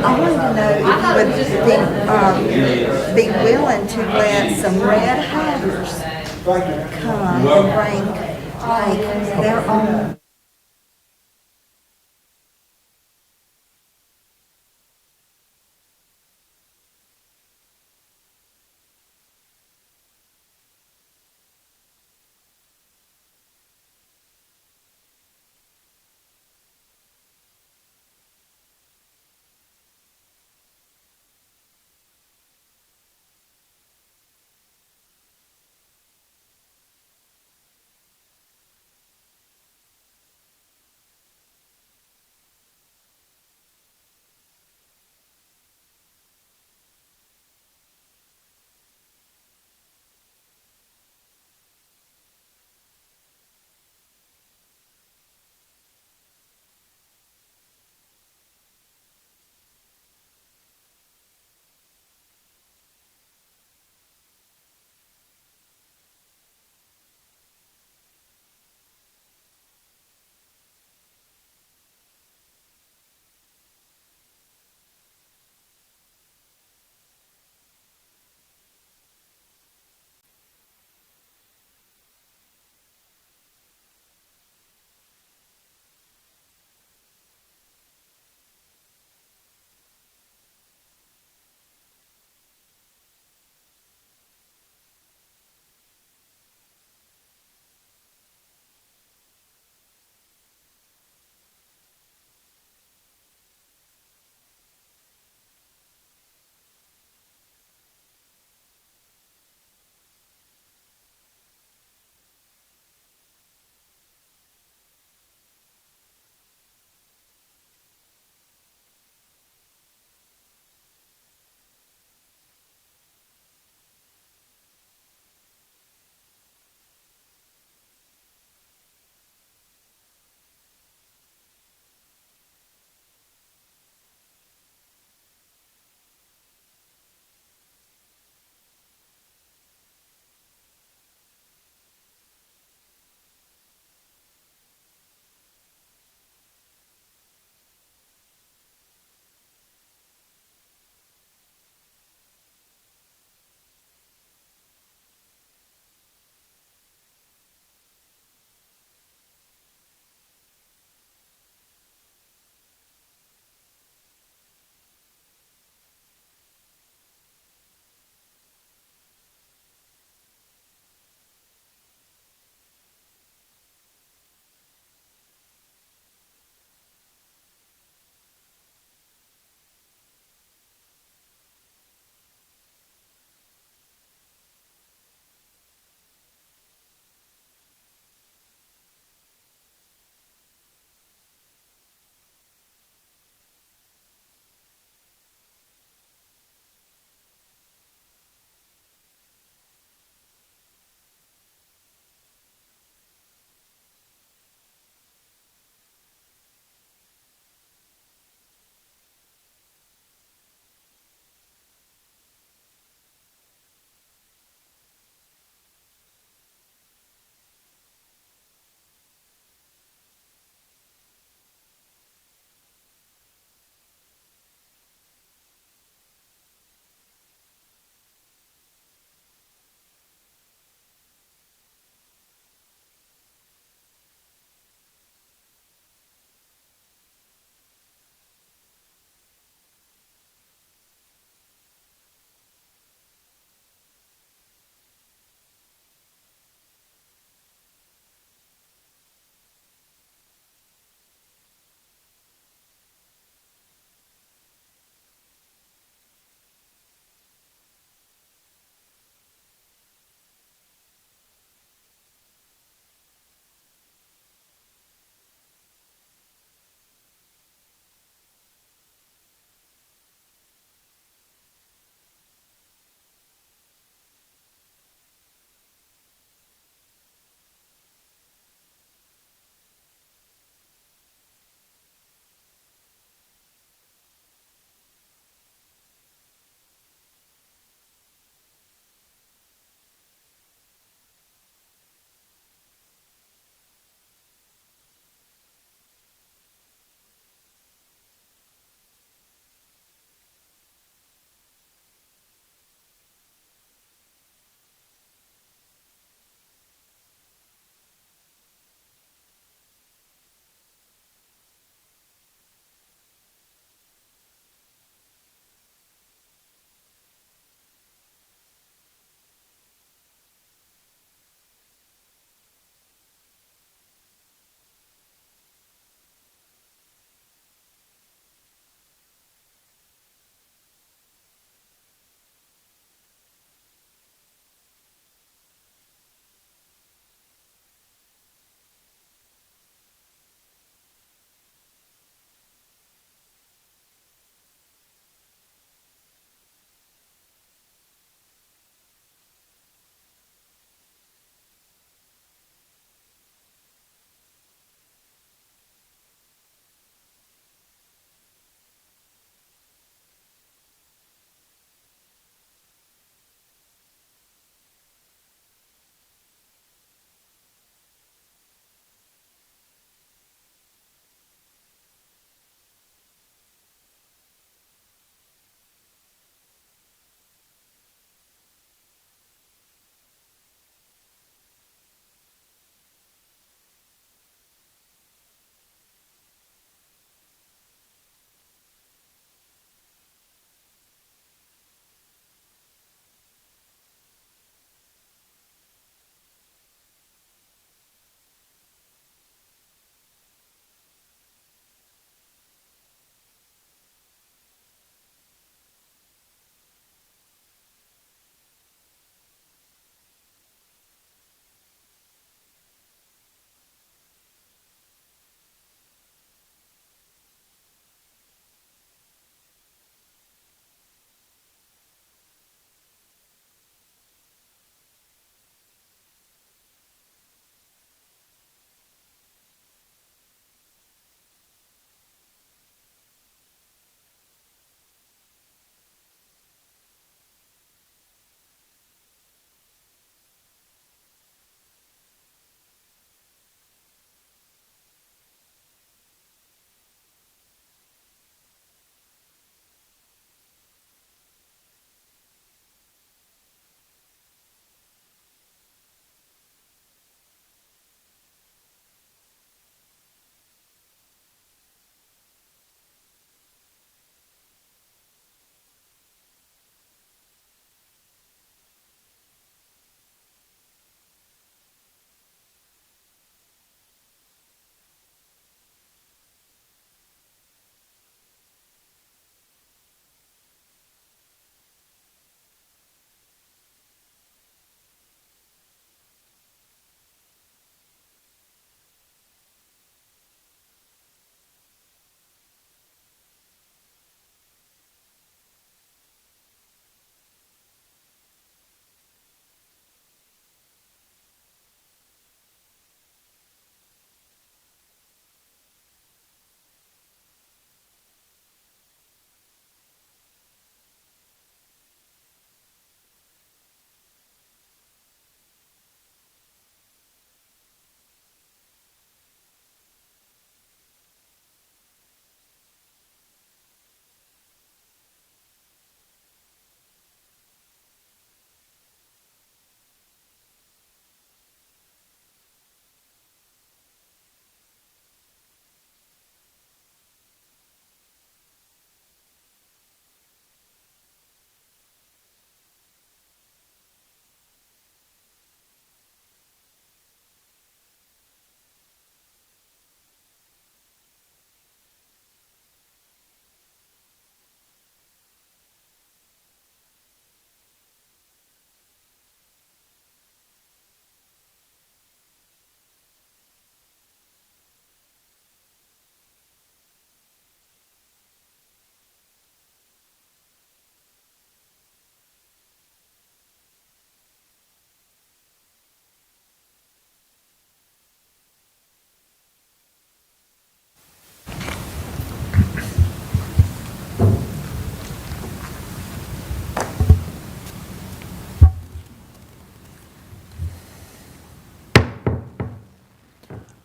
I wanted to know if you would be willing to let some red hatters come and bring like their own.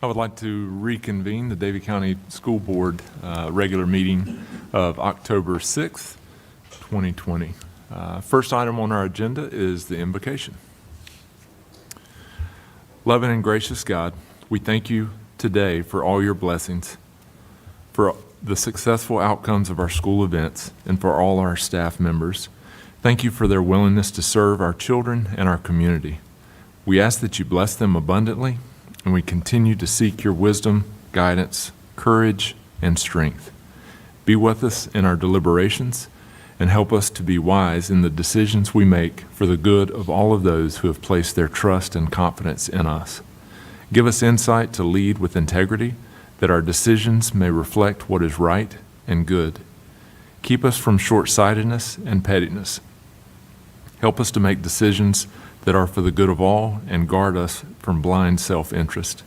I would like to reconvene the Davie County School Board regular meeting of October 6th, 2020. First item on our agenda is the invocation. Loving and gracious God, we thank you today for all your blessings, for the successful outcomes of our school events, and for all our staff members. Thank you for their willingness to serve our children and our community. We ask that you bless them abundantly, and we continue to seek your wisdom, guidance, courage, and strength. Be with us in our deliberations and help us to be wise in the decisions we make for the good of all of those who have placed their trust and confidence in us. Give us insight to lead with integrity, that our decisions may reflect what is right and good. Keep us from short-sightedness and pettiness. Help us to make decisions that are for the good of all and guard us from blind self-interest.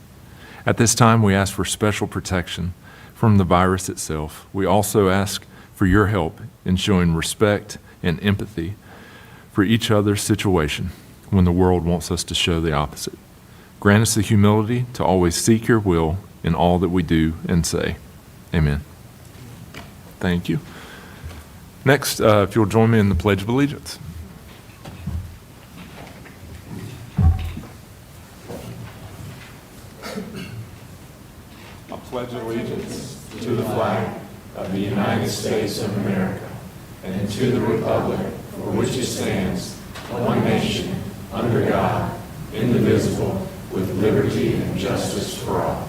At this time, we ask for special protection from the virus itself. We also ask for your help in showing respect and empathy for each other's situation when the world wants us to show the opposite. Grant us the humility to always seek your will in all that we do and say. Amen. Thank you. Next, if you'll join me in the Pledge of Allegiance. I pledge allegiance to the flag of the United States of America and to the republic for which it stands, one nation, under God, indivisible, with liberty and justice for all.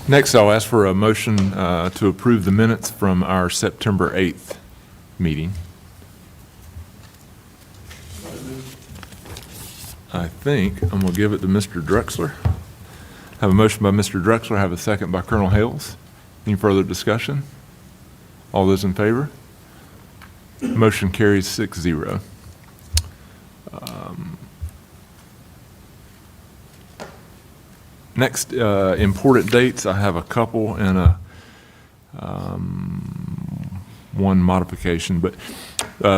Next, I'll ask for a motion to approve the minutes from our September 8th meeting. I think I'm going to give it to Mr. Drexler. Have a motion by Mr. Drexler, have a second by Colonel Hales. Any further discussion? All those in favor? Motion carries 6-0. Next, important dates. I have a couple and one modification, but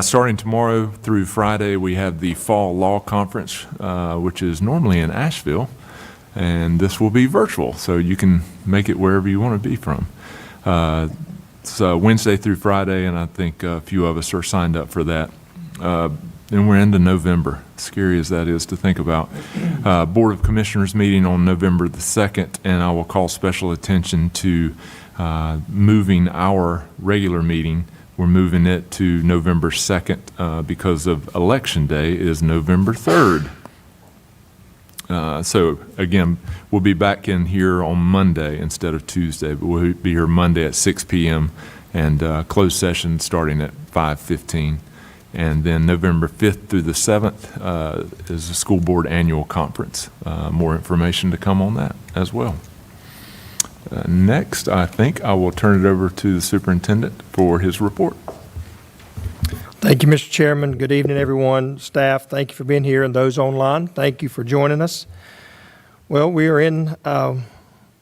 starting tomorrow through Friday, we have the Fall Law Conference, which is normally in Asheville, and this will be virtual, so you can make it wherever you want to be from. So Wednesday through Friday, and I think a few of us are signed up for that. Then we're into November, scary as that is to think about. Board of Commissioners meeting on November the 2nd, and I will call special attention to moving our regular meeting. We're moving it to November 2nd because of Election Day is November 3rd. So again, we'll be back in here on Monday instead of Tuesday, but we'll be here Monday at 6 p.m. and closed session starting at 5:15. And then November 5th through the 7th is the school board annual conference. More information to come on that as well. Next, I think I will turn it over to the superintendent for his report. Thank you, Mr. Chairman. Good evening, everyone. Staff, thank you for being here, and those online, thank you for joining us. Well, we are in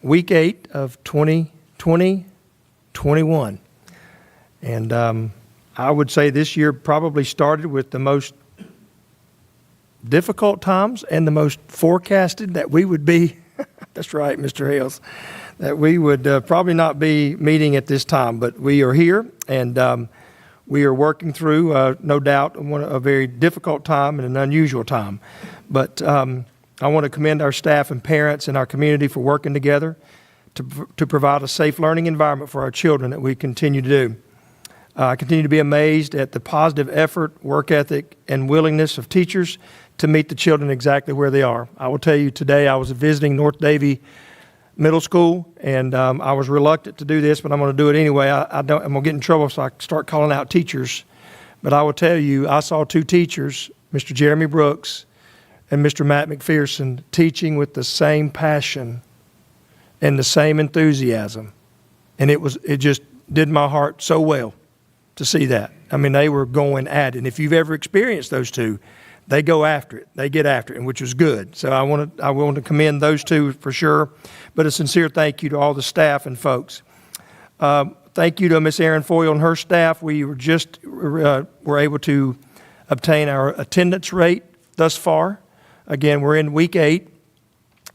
week 8 of 2020-21. And I would say this year probably started with the most difficult times and the most forecasted that we would be, that's right, Mr. Hales, that we would probably not be meeting at this time, but we are here, and we are working through, no doubt, a very difficult time and an unusual time. But I want to commend our staff and parents and our community for working together to provide a safe learning environment for our children that we continue to do. I continue to be amazed at the positive effort, work ethic, and willingness of teachers to meet the children exactly where they are. I will tell you today I was visiting North Davie Middle School, and I was reluctant to do this, but I'm going to do it anyway. I'm going to get in trouble if I start calling out teachers. But I will tell you, I saw 2 teachers, Mr. Jeremy Brooks and Mr. Matt McPherson, teaching with the same passion and the same enthusiasm. And it just did my heart so well to see that. I mean, they were going at it. And if you've ever experienced those 2, they go after it. They get after it, and which was good. So I want to commend those 2 for sure. But a sincere thank you to all the staff and folks. Thank you to Miss Erin Foyle and her staff. We were able to obtain our attendance rate thus far. Again, we're in week 8,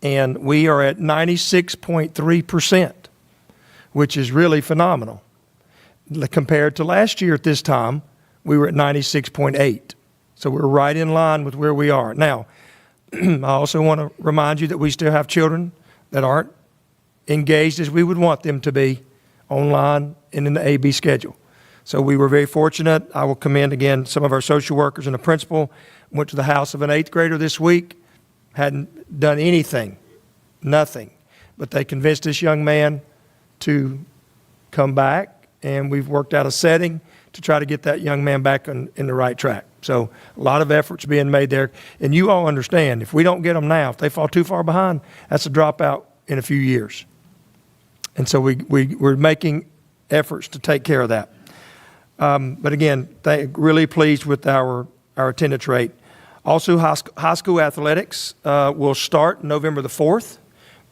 and we are at 96.3%, which is really phenomenal. Compared to last year at this time, we were at 96.8. So we're right in line with where we are. Now, I also want to remind you that we still have children that aren't engaged as we would want them to be online and in the AB schedule. So we were very fortunate. I will commend again some of our social workers and the principal. Went to the house of an 8th grader this week, hadn't done anything, nothing. But they convinced this young man to come back, and we've worked out a setting to try to get that young man back in the right track. So a lot of efforts being made there. And you all understand, if we don't get them now, if they fall too far behind, that's a dropout in a few years. And so we're making efforts to take care of that. But again, really pleased with our attendance rate. Also, high school athletics will start November the 4th.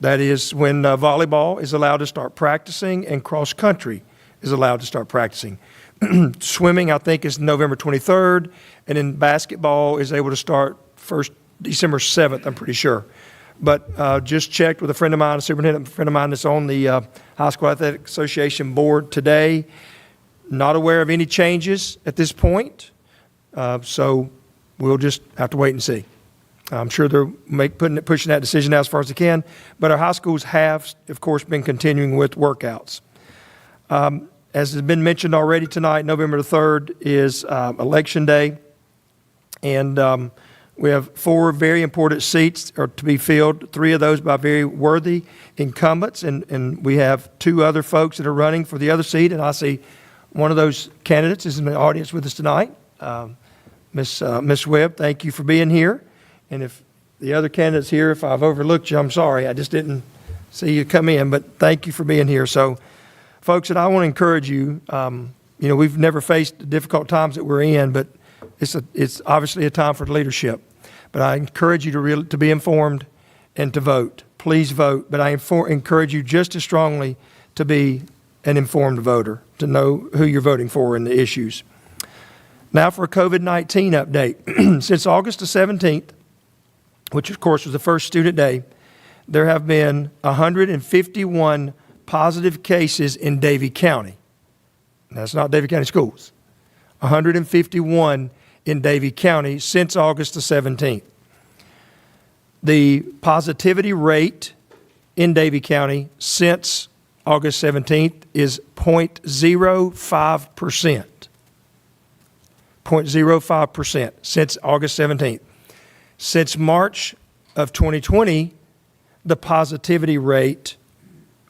That is when volleyball is allowed to start practicing and cross country is allowed to start practicing. Swimming, I think, is November 23rd, and then basketball is able to start December 7th, I'm pretty sure. But just checked with a friend of mine, a superintendent friend of mine that's on the High School Athletic Association board today. Not aware of any changes at this point, so we'll just have to wait and see. I'm sure they're pushing that decision out as far as they can, but our high schools have, of course, been continuing with workouts. As has been mentioned already tonight, November the 3rd is Election Day, and we have 4 very important seats are to be filled, 3 of those by very worthy incumbents, and we have 2 other folks that are running for the other seat, and I see one of those candidates is in the audience with us tonight. Miss Webb, thank you for being here, and if the other candidate's here, if I've overlooked you, I'm sorry, I just didn't see you come in, but thank you for being here. So, folks, and I want to encourage you, we've never faced the difficult times that we're in, but it's obviously a time for leadership. But I encourage you to be informed and to vote. Please vote, but I encourage you just as strongly to be an informed voter, to know who you're voting for and the issues. Now for a COVID-19 update. Since August the 17th, which of course was the first student day, there have been 151 positive cases in Davie County. That's not Davie County Schools. 151 in Davie County since August the 17th. The positivity rate in Davie County since August 17th is 0.05%. 0.05% since August 17th. Since March of 2020, the positivity rate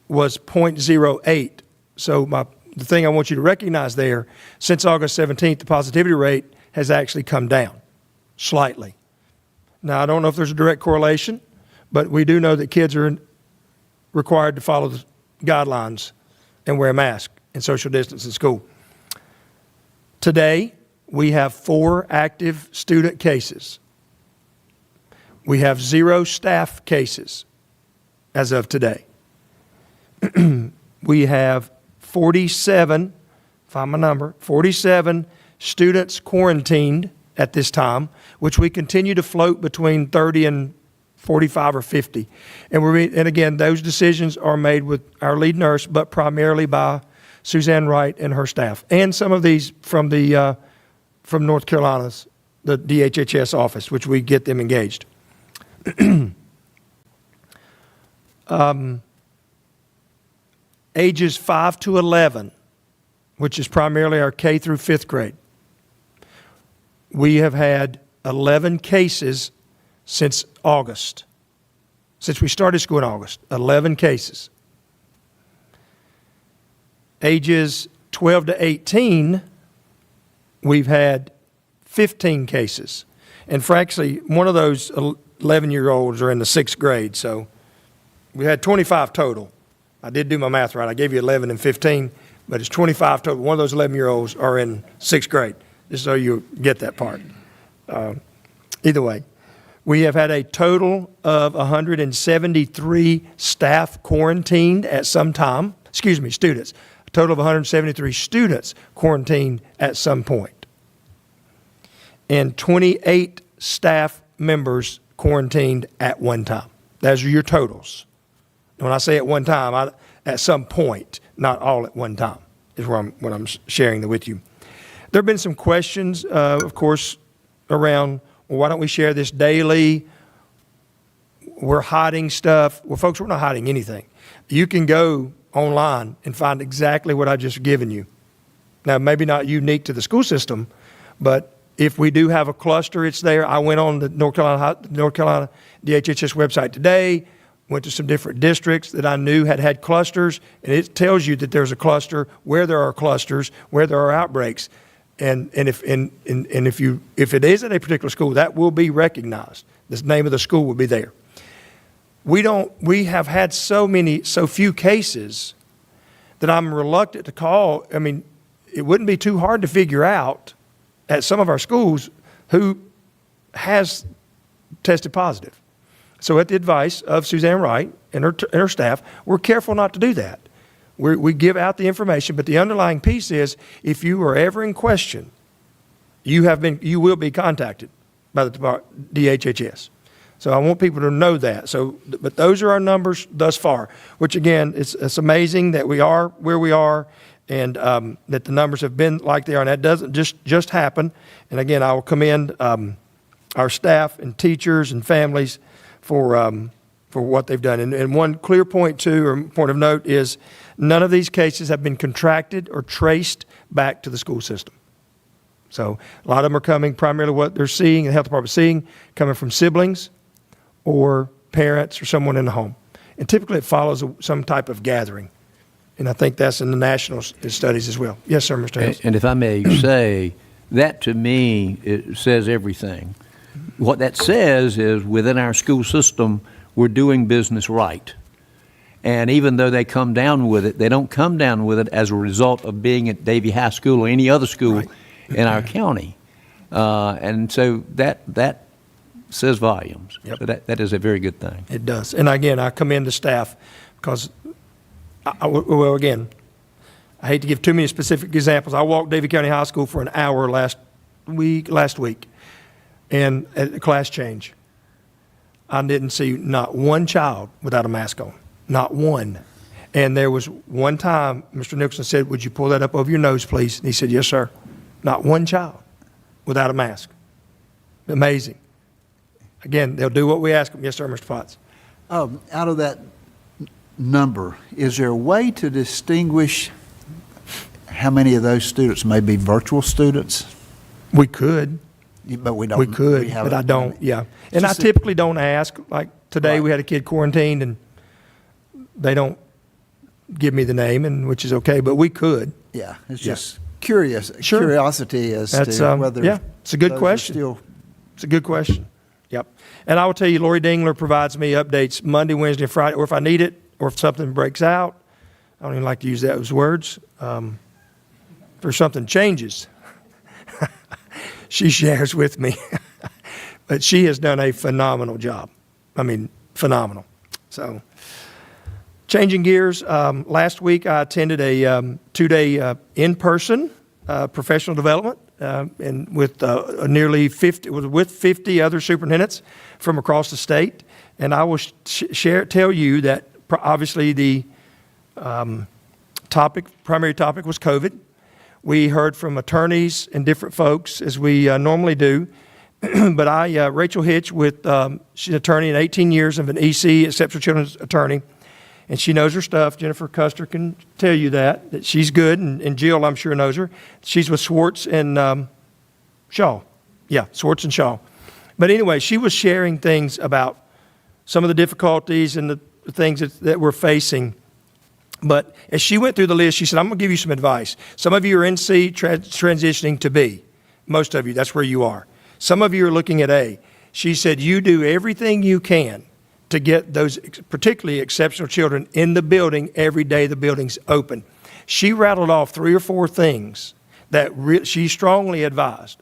was 0.08. So the thing I want you to recognize there, since August 17th, the positivity rate has actually come down slightly. Now, I don't know if there's a direct correlation, but we do know that kids are required to follow the guidelines and wear a mask and social distance in school. Today, we have 4 active student cases. We have 0 staff cases as of today. We have 47, find my number, 47 students quarantined at this time, which we continue to float between 30 and 45 or 50. And again, those decisions are made with our lead nurse, but primarily by Suzanne Wright and her staff. And some of these from North Carolina's, the DHHS office, which we get them engaged. Ages 5 to 11, which is primarily our K through 5th grade. We have had 11 cases since August. Since we started school in August, 11 cases. Ages 12 to 18, we've had 15 cases. And frankly, one of those 11-year-olds are in the 6th grade, so we had 25 total. I did do my math right. I gave you 11 and 15, but it's 25 total. One of those 11-year-olds are in 6th grade, just so you get that part. Either way, we have had a total of 173 staff quarantined at some time. Students. A total of 173 students quarantined at some point, and 28 staff members quarantined at one time. Those are your totals. When I say at one time, at some point, not all at one time, is what I'm sharing with you. There have been some questions, of course, around, well, why don't we share this daily? We're hiding stuff. Well, folks, we're not hiding anything. You can go online and find exactly what I've just given you. Now, maybe not unique to the school system, but if we do have a cluster, it's there. I went on the North Carolina DHHS website today, went to some different districts that I knew had clusters, and it tells you that there's a cluster, where there are clusters, where there are outbreaks. And if it is at a particular school, that will be recognized. The name of the school will be there. We have had so few cases that I'm reluctant to call. I mean, it wouldn't be too hard to figure out at some of our schools who has tested positive. So at the advice of Suzanne Wright and her staff, we're careful not to do that. We give out the information, but the underlying piece is, if you are ever in question, you will be contacted by the DHHS. So I want people to know that. So, but those are our numbers thus far, which again, it's amazing that we are where we are, and that the numbers have been like they are, and that doesn't just happen. And again, I will commend our staff and teachers and families for what they've done. And one clear point too, or point of note, is none of these cases have been contracted or traced back to the school system. So a lot of them are coming, primarily what they're seeing, the health department seeing, coming from siblings or parents or someone in the home. And typically it follows some type of gathering. And I think that's in the national studies as well. Yes, sir, Mr. Hales. And if I may say, that to me, it says everything. What that says is, within our school system, we're doing business right. And even though they come down with it, they don't come down with it as a result of being at Davie High School or any other school in our county. And so that says volumes. Yep. So that is a very good thing. It does. And again, I commend the staff because, again, I hate to give too many specific examples. I walked Davie County High School for an hour last week, and at a class change, I didn't see not one child without a mask on, not one. And there was one time Mr. Nicholson said, "Would you pull that up over your nose, please?" And he said, "Yes, sir." Not one child without a mask. Amazing. Again, they'll do what we ask them. Yes, sir, Mr. Potts. Out of that number, is there a way to distinguish how many of those students may be virtual students? We could. But we don't. We could, but I don't, yeah. And I typically don't ask. Like today, we had a kid quarantined, and they don't give me the name, and which is okay, but we could. Yeah, it's just curiosity as to whether. Yeah, it's a good question. It's a good question. Yep. And I will tell you, Lori Dingler provides me updates Monday, Wednesday, and Friday, or if I need it, or if something breaks out. I don't even like to use those words. If something changes, she shares with me. But she has done a phenomenal job. I mean, phenomenal. So, changing gears, last week I attended a 2-day in-person professional development and with nearly 50 other superintendents from across the state. And I will tell you that obviously the primary topic was COVID. We heard from attorneys and different folks, as we normally do. But Rachel Hitch, she's an attorney in 18 years of an EC, exceptional children's attorney, and she knows her stuff. Jennifer Custer can tell you that she's good, and Jill, I'm sure, knows her. She's with Swartz and Shaw. Yeah, Swartz and Shaw. But anyway, she was sharing things about some of the difficulties and the things that we're facing. But as she went through the list, she said, I'm going to give you some advice. Some of you are in C, transitioning to B. Most of you, that's where you are. Some of you are looking at A. She said, you do everything you can to get those particularly exceptional children in the building every day the building's open. She rattled off 3 or 4 things that she strongly advised.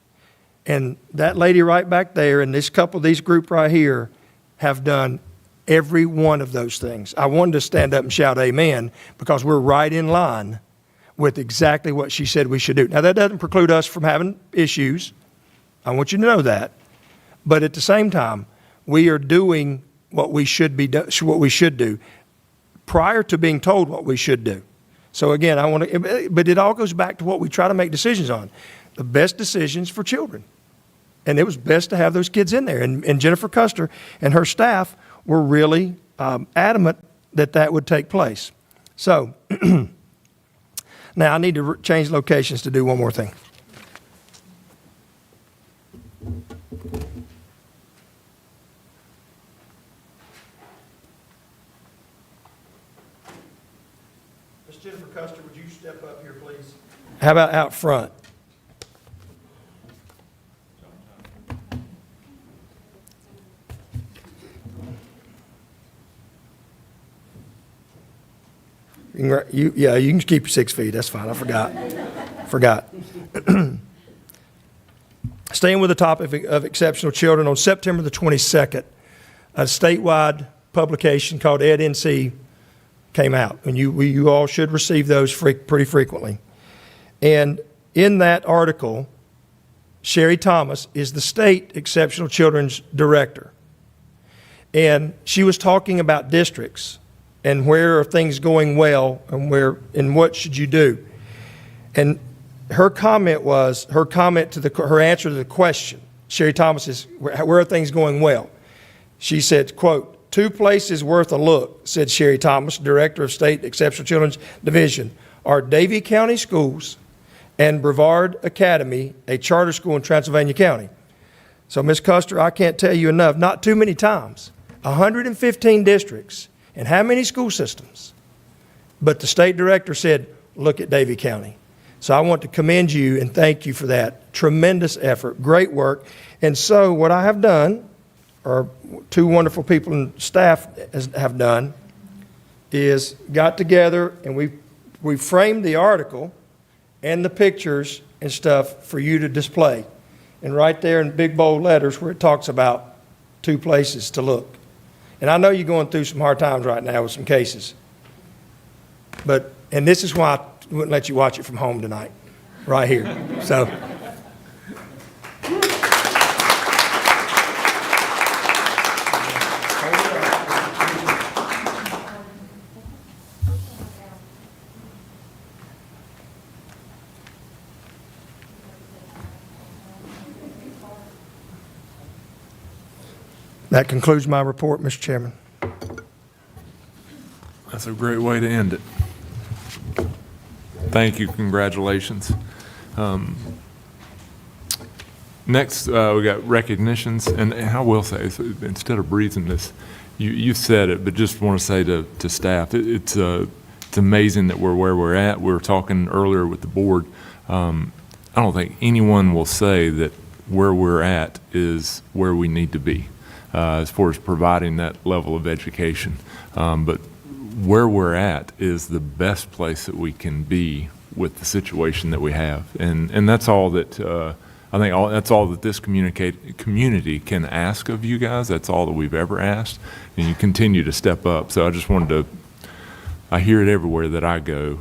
And that lady right back there and this couple of these group right here have done every one of those things. I wanted to stand up and shout amen because we're right in line with exactly what she said we should do. Now, that doesn't preclude us from having issues. I want you to know that. But at the same time, we are doing what we should do prior to being told what we should do. So again, but it all goes back to what we try to make decisions on. The best decisions for children. And it was best to have those kids in there. And Jennifer Custer and her staff were really adamant that would take place. So now I need to change locations to do one more thing. Miss Jennifer Custer, would you step up here, please? How about out front? You can keep your 6 feet. That's fine. I forgot. Staying with the topic of exceptional children, on September the 22nd, a statewide publication called EdNC came out, and you all should receive those pretty frequently. And in that article, Sherry Thomas is the state exceptional children's director. And she was talking about districts and where are things going well and what should you do. And her answer to the question, Sherry Thomas, is where are things going well? She said, quote, 2 places worth a look, said Sherry Thomas, director of State Exceptional Children's Division, are Davie County Schools and Brevard Academy, a charter school in Transylvania County. So, Ms. Custer, I can't tell you enough, not too many times, 115 districts, and how many school systems? But the state director said, look at Davie County. So I want to commend you and thank you for that. Tremendous effort, great work. And so what I have done, or 2 wonderful people and staff have done, is got together and we framed the article and the pictures and stuff for you to display. And right there in big bold letters where it talks about 2 places to look. And I know you're going through some hard times right now with some cases. And this is why I wouldn't let you watch it from home tonight, right here. So. That concludes my report, Mr. Chairman. That's a great way to end it. Thank you. Congratulations. Next, we got recognitions. And I will say, instead of breezing this, you said it, but just want to say to staff, it's amazing that we're where we're at. We were talking earlier with the board. I don't think anyone will say that where we're at is where we need to be. As far as providing that level of education. But where we're at is the best place that we can be with the situation that we have. And that's all that, I think that's all that this community can ask of you guys. That's all that we've ever asked. And you continue to step up. So I just wanted to, I hear it everywhere that I go,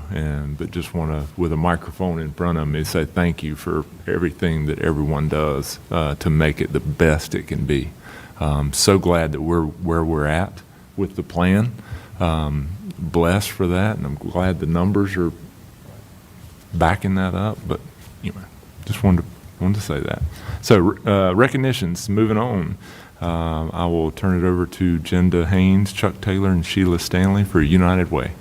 but just want to, with a microphone in front of me, say thank you for everything that everyone does to make it the best it can be. So glad that we're where we're at with the plan. Blessed for that, and I'm glad the numbers are backing that up. But anyway, just wanted to say that. So recognitions. Moving on, I will turn it over to Jenda Haynes, Chuck Taylor, and Sheila Stanley for United Way.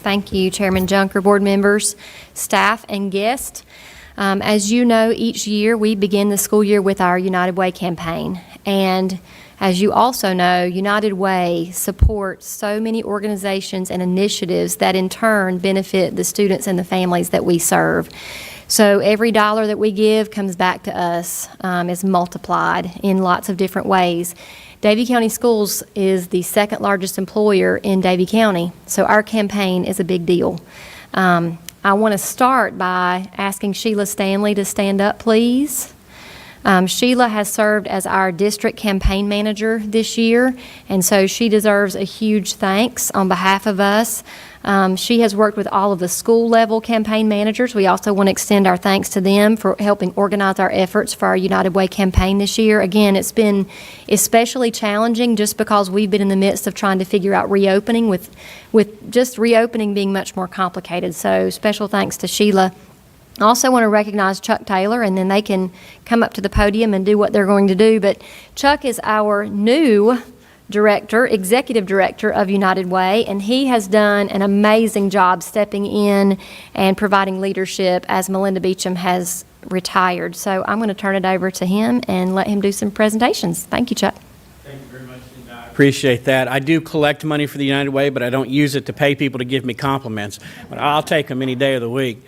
Thank you, Chairman Junker, board members, staff, and guests. As you know, each year we begin the school year with our United Way campaign. And as you also know, United Way supports so many organizations and initiatives that in turn benefit the students and the families that we serve. So every dollar that we give comes back to us, is multiplied in lots of different ways. Davie County Schools is the 2nd largest employer in Davie County, so our campaign is a big deal. I want to start by asking Sheila Stanley to stand up, please. Sheila has served as our district campaign manager this year, and so she deserves a huge thanks on behalf of us. She has worked with all of the school-level campaign managers. We also want to extend our thanks to them for helping organize our efforts for our United Way campaign this year. Again, it's been especially challenging just because we've been in the midst of trying to figure out reopening, with just reopening being much more complicated. So special thanks to Sheila. I also want to recognize Chuck Taylor, and then they can come up to the podium and do what they're going to do. But Chuck is our new executive director of United Way, and he has done an amazing job stepping in and providing leadership as Melinda Beecham has retired. So I'm going to turn it over to him and let him do some presentations. Thank you, Chuck. Thank you very much, Linda. I appreciate that. I do collect money for the United Way, but I don't use it to pay people to give me compliments. But I'll take them any day of the week.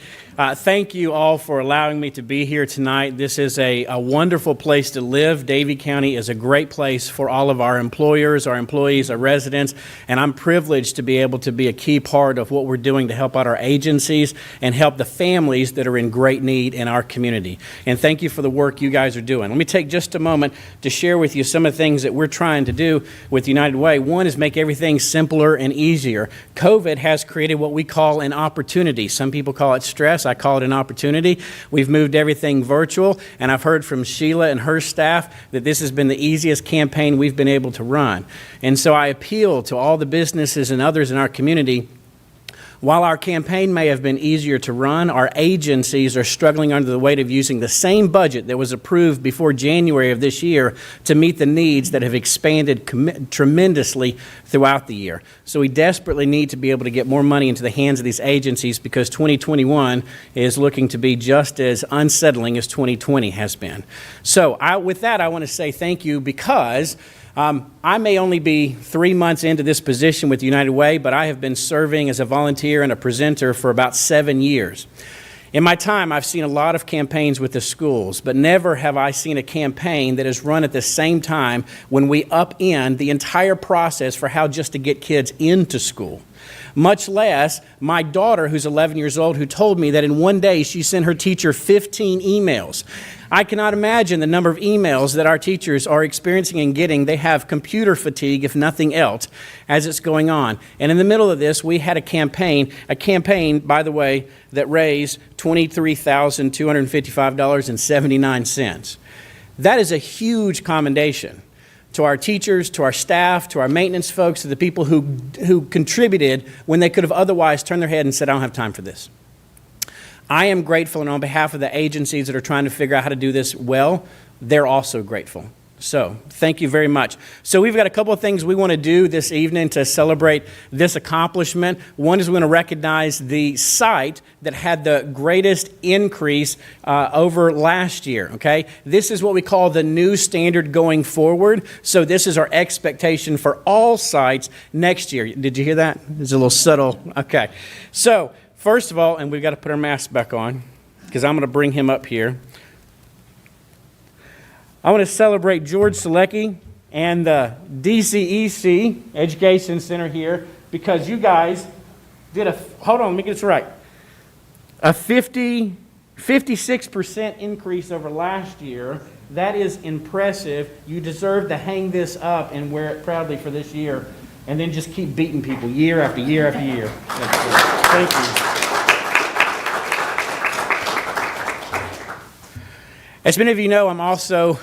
Thank you all for allowing me to be here tonight. This is a wonderful place to live. Davie County is a great place for all of our employers, our employees, our residents, and I'm privileged to be able to be a key part of what we're doing to help out our agencies and help the families that are in great need in our community. And thank you for the work you guys are doing. Let me take just a moment to share with you some of the things that we're trying to do with United Way. One is make everything simpler and easier. COVID has created what we call an opportunity. Some people call it stress. I call it an opportunity. We've moved everything virtual, and I've heard from Sheila and her staff that this has been the easiest campaign we've been able to run. And so I appeal to all the businesses and others in our community. While our campaign may have been easier to run, our agencies are struggling under the weight of using the same budget that was approved before January of this year to meet the needs that have expanded tremendously throughout the year. So we desperately need to be able to get more money into the hands of these agencies, because 2021 is looking to be just as unsettling as 2020 has been. So with that, I want to say thank you, because I may only be 3 months into this position with United Way, but I have been serving as a volunteer and a presenter for about 7 years. In my time, I've seen a lot of campaigns with the schools, but never have I seen a campaign that is run at the same time when we upend the entire process for how just to get kids into school. Much less my daughter, who's 11 years old, who told me that in one day she sent her teacher 15 emails. I cannot imagine the number of emails that our teachers are experiencing and getting. They have computer fatigue, if nothing else, as it's going on. And in the middle of this, we had a campaign, by the way, that raised $23,255.79. That is a huge commendation to our teachers, to our staff, to our maintenance folks, to the people who contributed when they could have otherwise turned their head and said, I don't have time for this. I am grateful, and on behalf of the agencies that are trying to figure out how to do this well, they're also grateful. So thank you very much. So we've got a couple of things we want to do this evening to celebrate this accomplishment. One is we want to recognize the site that had the greatest increase over last year, okay? This is what we call the new standard going forward. So this is our expectation for all sites next year. Did you hear that? It's a little subtle. Okay. So first of all, and we've got to put our mask back on, because I'm going to bring him up here. I want to celebrate George Selecki and the DCEC Education Center here, because you guys did hold on, let me get this right, a 56% increase over last year. That is impressive. You deserve to hang this up and wear it proudly for this year, and then just keep beating people year after year after year. Thank you. As many of you know, I'm also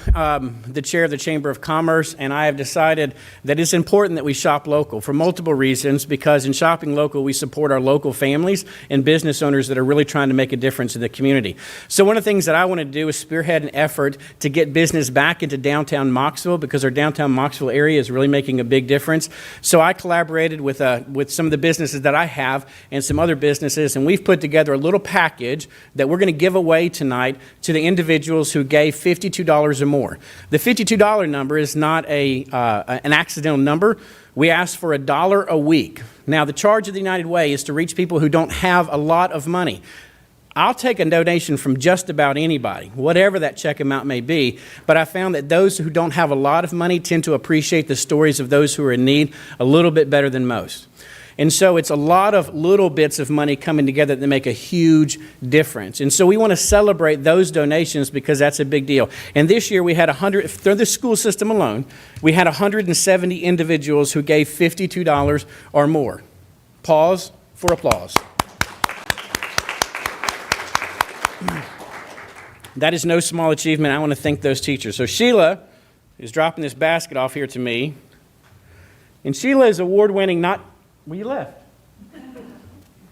the chair of the Chamber of Commerce, and I have decided that it's important that we shop local for multiple reasons, because in shopping local, we support our local families and business owners that are really trying to make a difference in the community. So one of the things that I want to do is spearhead an effort to get business back into downtown Mocksville, because our downtown Mocksville area is really making a big difference. So I collaborated with some of the businesses that I have and some other businesses, and we've put together a little package that we're going to give away tonight to the individuals who gave $52 or more. The $52 number is not an accidental number. We asked for $1 a week. Now, the charge of the United Way is to reach people who don't have a lot of money. I'll take a donation from just about anybody, whatever that check amount may be, but I found that those who don't have a lot of money tend to appreciate the stories of those who are in need a little bit better than most. And so it's a lot of little bits of money coming together that make a huge difference. And so we want to celebrate those donations because that's a big deal. And this year we had 100, through the school system alone, we had 170 individuals who gave $52 or more. Pause for applause. That is no small achievement. I want to thank those teachers. So Sheila is dropping this basket off here to me. And Sheila is award-winning not... Well, you left.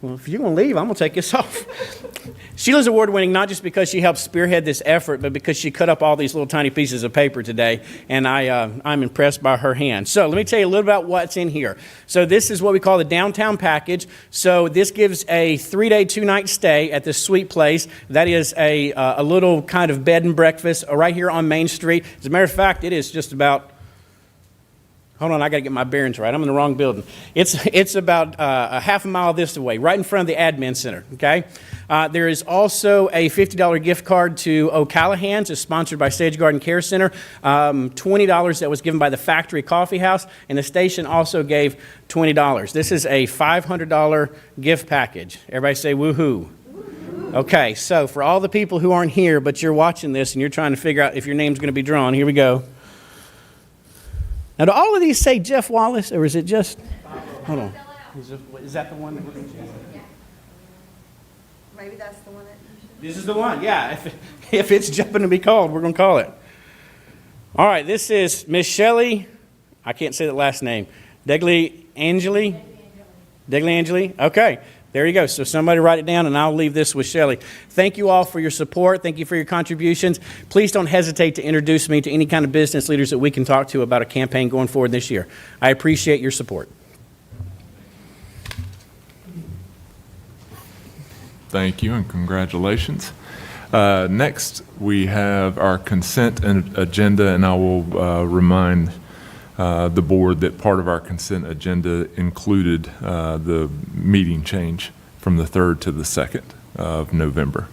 Well, if you're going to leave, I'm going to take this off. Sheila's award-winning not just because she helped spearhead this effort, but because she cut up all these little tiny pieces of paper today, and I'm impressed by her hand. So let me tell you a little about what's in here. So this is what we call the downtown package. So this gives a 3-day, 2-night stay at this sweet place. That is a little kind of bed and breakfast right here on Main Street. As a matter of fact, it is just about... Hold on, I got to get my bearings right. I'm in the wrong building. It's about a half a mile this way, right in front of the admin center, okay? There is also a $50 gift card to O'Callahan's. It's sponsored by Sage Garden Care Center. $20 that was given by the Factory Coffee House, and the station also gave $20. This is a $500 gift package. Everybody say woohoo. Okay, so for all the people who aren't here, but you're watching this and you're trying to figure out if your name's going to be drawn, here we go. Now, do all of these say Jeff Wallace, or is it just... Hold on. Is that the one that we're going to choose? Maybe that's the one that you should... This is the one, yeah. If it's jumping to be called, we're going to call it. All right, this is Miss Shelley. I can't say the last name. Degliangeli? Degliangeli? Okay. There you go. So somebody write it down, and I'll leave this with Shelley. Thank you all for your support. Thank you for your contributions. Please don't hesitate to introduce me to any kind of business leaders that we can talk to about a campaign going forward this year. I appreciate your support. Thank you and congratulations. Next, we have our consent agenda, and I will remind the board that part of our consent agenda included the meeting change from the 3rd to the 2nd of November.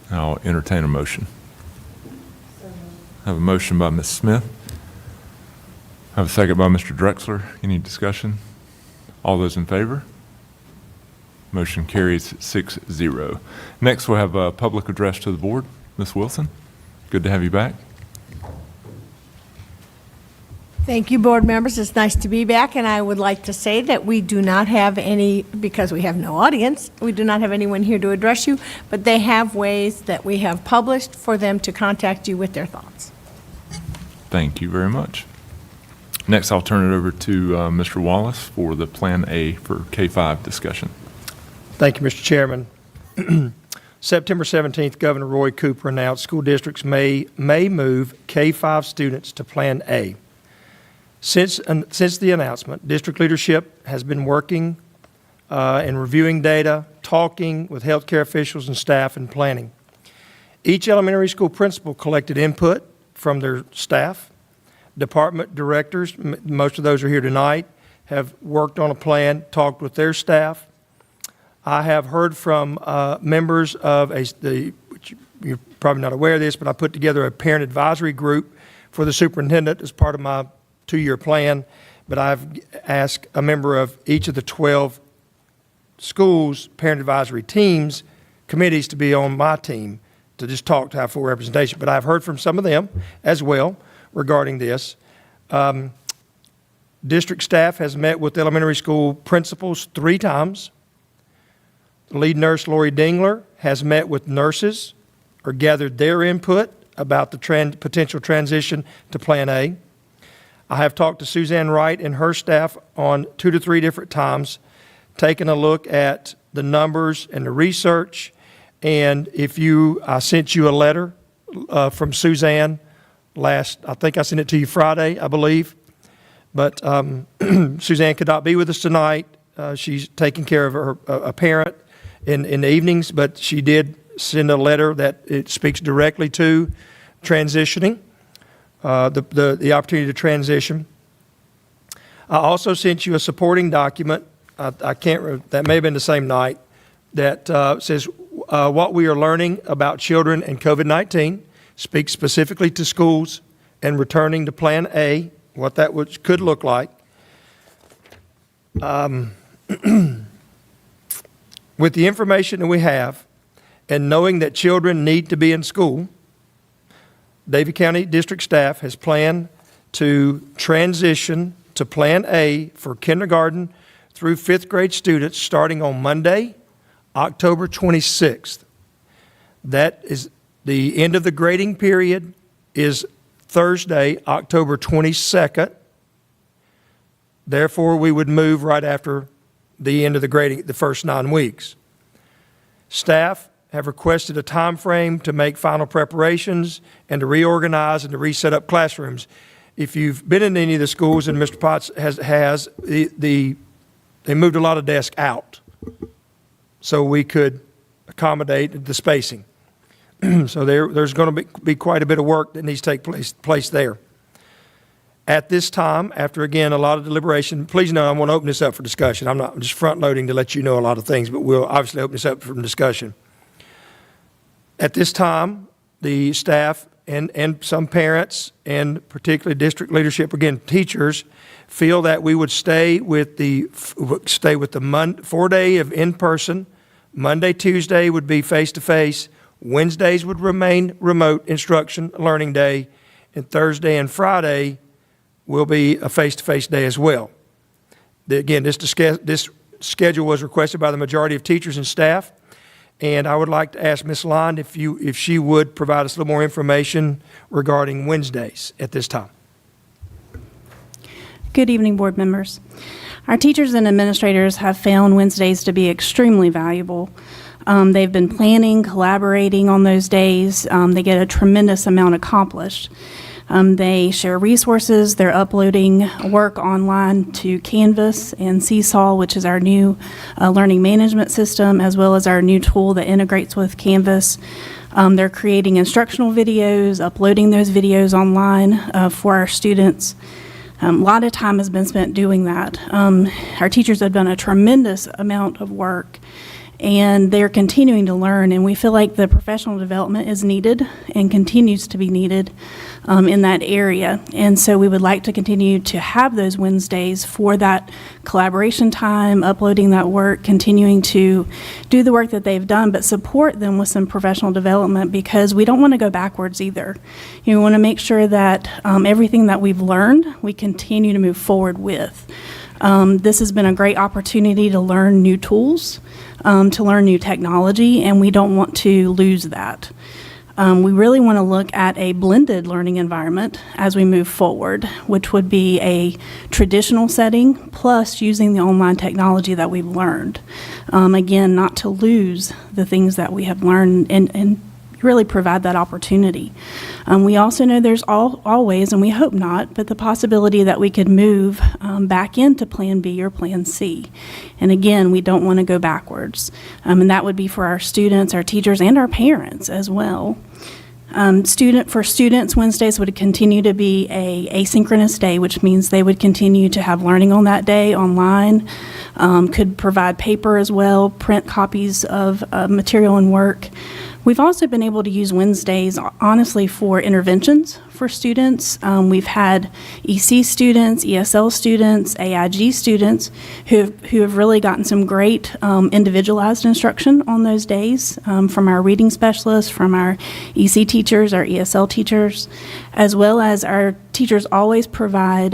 I'll entertain a motion. I have a motion by Ms. Smith. I have a second by Mr. Drexler. Any discussion? All those in favor? Motion carries 6-0. Next, we'll have a public address to the board. Ms. Wilson, good to have you back. Thank you, board members. It's nice to be back, and I would like to say that we do not have any, because we have no audience, we do not have anyone here to address you, but they have ways that we have published for them to contact you with their thoughts. Thank you very much. Next, I'll turn it over to Mr. Wallace for the Plan A for K-5 discussion. Thank you, Mr. Chairman. September 17th, Governor Roy Cooper announced school districts may move K-5 students to Plan A. Since the announcement, district leadership has been working and reviewing data, talking with healthcare officials and staff, and planning. Each elementary school principal collected input from their staff. Department directors, most of those are here tonight, have worked on a plan, talked with their staff. I have heard from members of which you're probably not aware of this, but I put together a parent advisory group for the superintendent as part of my 2-year plan, but I've asked a member of each of the 12 schools' parent advisory teams, committees, to be on my team to just talk to have full representation. But I've heard from some of them as well regarding this. District staff has met with elementary school principals 3 times. The lead nurse, Lori Dingler, has met with nurses or gathered their input about the potential transition to Plan A. I have talked to Suzanne Wright and her staff on 2 to 3 different times, taking a look at the numbers and the research. And I sent you a letter from Suzanne I think I sent it to you Friday, I believe. But Suzanne could not be with us tonight. She's taking care of a parent in the evenings, but she did send a letter that it speaks directly to transitioning. The opportunity to transition. I also sent you a supporting document. That may have been the same night, that says what we are learning about children and COVID-19, speaks specifically to schools and returning to Plan A, what that could look like. With the information that we have and knowing that children need to be in school, Davie County District staff has planned to transition to Plan A for kindergarten through fifth grade students starting on Monday, October 26th. That is the end of the grading period is Thursday, October 22nd. Therefore, we would move right after the end of the grading, the first 9 weeks. Staff have requested a time frame to make final preparations and to reorganize and to reset up classrooms. If you've been in any of the schools, and Mr. Potts has they moved a lot of desks out so we could accommodate the spacing. So there's going to be quite a bit of work that needs to take place there. At this time, after again a lot of deliberation, please know I want to open this up for discussion. I'm just front loading to let you know a lot of things, but we'll obviously open this up for discussion. At this time, the staff and some parents, and particularly district leadership, again, teachers, feel that we would stay with the 4 day of in-person. Monday, Tuesday would be face-to-face. Wednesdays would remain remote instruction learning day, and Thursday and Friday will be a face-to-face day as well. Again, this schedule was requested by the majority of teachers and staff. And I would like to ask Ms. Lund if she would provide us a little more information regarding Wednesdays at this time. Good evening, board members. Our teachers and administrators have found Wednesdays to be extremely valuable. They've been planning, collaborating on those days. They get a tremendous amount accomplished. They share resources. They're uploading work online to Canvas and Seesaw, which is our new learning management system, as well as our new tool that integrates with Canvas. They're creating instructional videos, uploading those videos online for our students. A lot of time has been spent doing that. Our teachers have done a tremendous amount of work, and they're continuing to learn, and we feel like the professional development is needed and continues to be needed in that area. And so we would like to continue to have those Wednesdays for that collaboration time, uploading that work, continuing to do the work that they've done, but support them with some professional development, because we don't want to go backwards either. We want to make sure that everything that we've learned, we continue to move forward with. This has been a great opportunity to learn new tools, to learn new technology, and we don't want to lose that. We really want to look at a blended learning environment as we move forward, which would be a traditional setting plus using the online technology that we've learned. Again, not to lose the things that we have learned and really provide that opportunity. We also know there's always, and we hope not, but the possibility that we could move back into Plan B or Plan C. And again, we don't want to go backwards. And that would be for our students, our teachers, and our parents as well. For students, Wednesdays would continue to be a asynchronous day, which means they would continue to have learning on that day online, could provide paper as well, print copies of material and work. We've also been able to use Wednesdays, honestly, for interventions for students. We've had EC students, ESL students, AIG students who have really gotten some great individualized instruction on those days from our reading specialists, from our EC teachers, our ESL teachers, as well as our teachers always provide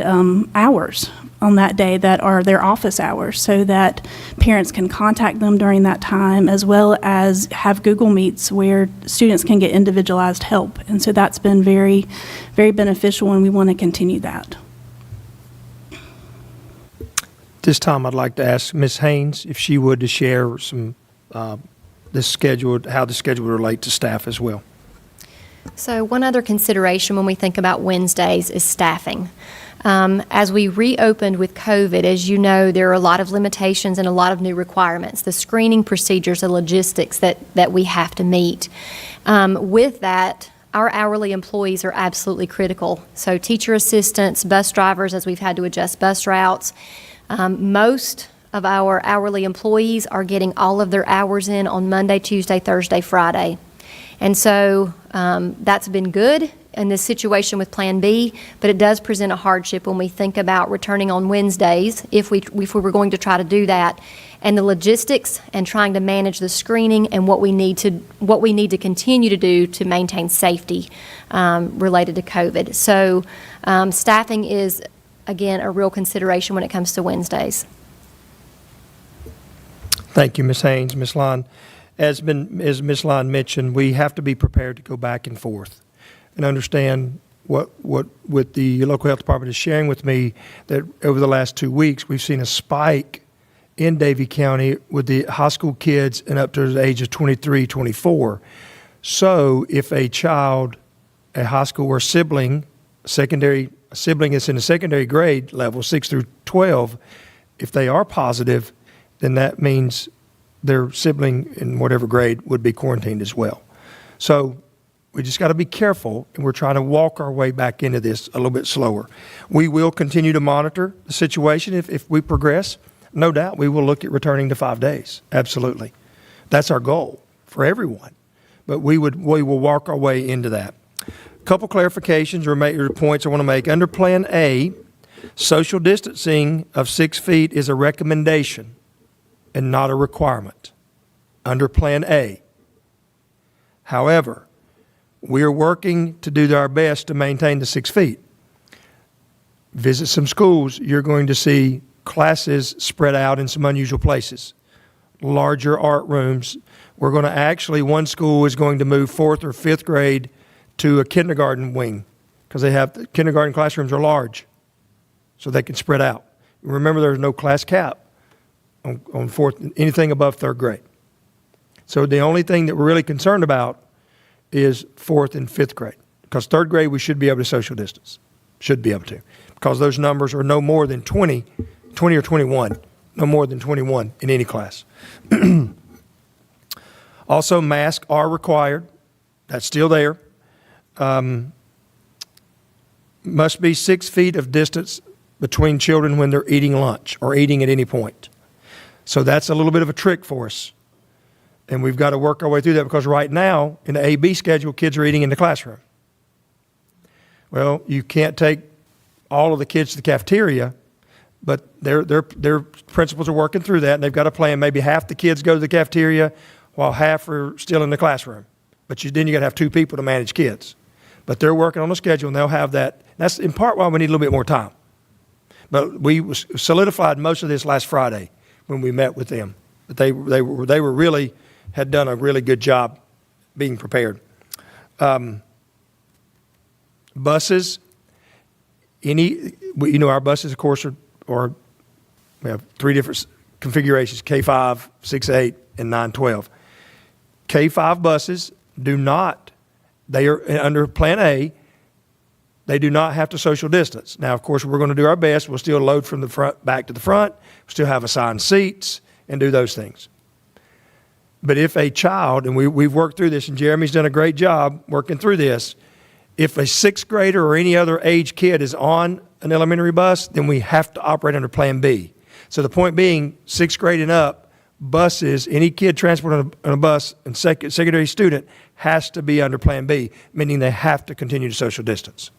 hours on that day that are their office hours, so that parents can contact them during that time, as well as have Google Meets where students can get individualized help. And so that's been very, very beneficial, and we want to continue that. This time, I'd like to ask Ms. Haynes if she would to share some how the schedule would relate to staff as well. So one other consideration when we think about Wednesdays is staffing. As we reopened with COVID, as you know, there are a lot of limitations and a lot of new requirements, the screening procedures, the logistics that we have to meet. With that, our hourly employees are absolutely critical. So teacher assistants, bus drivers, as we've had to adjust bus routes, most of our hourly employees are getting all of their hours in on Monday, Tuesday, Thursday, Friday. And so that's been good. in this situation with Plan B, but it does present a hardship when we think about returning on Wednesdays, if we were going to try to do that, and the logistics and trying to manage the screening and what we need to continue to do to maintain safety related to COVID. So staffing is, again, a real consideration when it comes to Wednesdays. Thank you, Ms. Haynes. Ms. Lyon, as Ms. Lyon mentioned, we have to be prepared to go back and forth and understand what the local health department is sharing with me, that over the last 2 weeks, we've seen a spike in Davie County with the high school kids and up to the age of 23, 24. So if a child, a high school or sibling, a sibling is in a secondary grade level, 6 through 12, if they are positive, then that means their sibling in whatever grade would be quarantined as well. So we just got to be careful, and we're trying to walk our way back into this a little bit slower. We will continue to monitor the situation if we progress. No doubt we will look at returning to 5 days. Absolutely. That's our goal for everyone. But we will walk our way into that. A couple clarifications or points I want to make. Under Plan A, social distancing of 6 feet is a recommendation and not a requirement under Plan A. However, we are working to do our best to maintain the 6 feet. Visit some schools, you're going to see classes spread out in some unusual places. Larger art rooms. We're going to actually, one school is going to move 4th or 5th grade to a kindergarten wing because the kindergarten classrooms are large, so they can spread out. Remember, there's no class cap on 4th, anything above 3rd grade. So the only thing that we're really concerned about is 4th and 5th grade, because 3rd grade we should be able to social distance, should be able to, because those numbers are no more than 20 or 21, no more than 21 in any class. Also, masks are required. That's still there. Must be 6 feet of distance between children when they're eating lunch or eating at any point. So that's a little bit of a trick for us. And we've got to work our way through that, because right now, in the A-B schedule, kids are eating in the classroom. Well, you can't take all of the kids to the cafeteria, but their principals are working through that, and they've got a plan. Maybe half the kids go to the cafeteria while half are still in the classroom. But then you got to have 2 people to manage kids. But they're working on the schedule, and they'll have that. That's in part why we need a little bit more time. But we solidified most of this last Friday when we met with them. But they were really had done a really good job being prepared. Buses, our buses, of course, are we have 3 different configurations: K5, 6-8, and 912. K5 buses they are under Plan A. They do not have to social distance. Now, of course, we're going to do our best. We'll still load from the front back to the front. We'll still have assigned seats and do those things. But if a child, and we've worked through this, and Jeremy's done a great job working through this, if a 6th grader or any other age kid is on an elementary bus, then we have to operate under Plan B. So the point being, 6th grade and up, buses, any kid transported on a bus and secondary student has to be under Plan B, meaning they have to continue to social distance.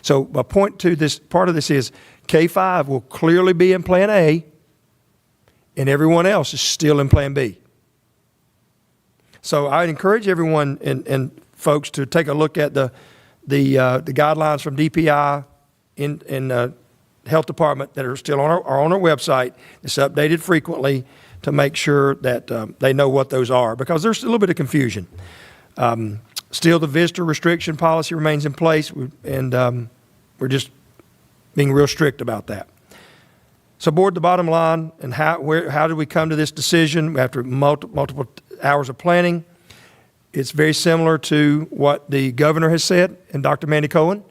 So my point to this part of this is K5 will clearly be in Plan A, and everyone else is still in Plan B. So I encourage everyone and folks to take a look at the guidelines from DPI in health department that are still on our website. It's updated frequently to make sure that they know what those are, because there's a little bit of confusion. Still, the visitor restriction policy remains in place, and we're just being real strict about that. So, board, the bottom line, and how did we come to this decision after multiple hours of planning? It's very similar to what the governor has said and Dr. Mandy Cohen.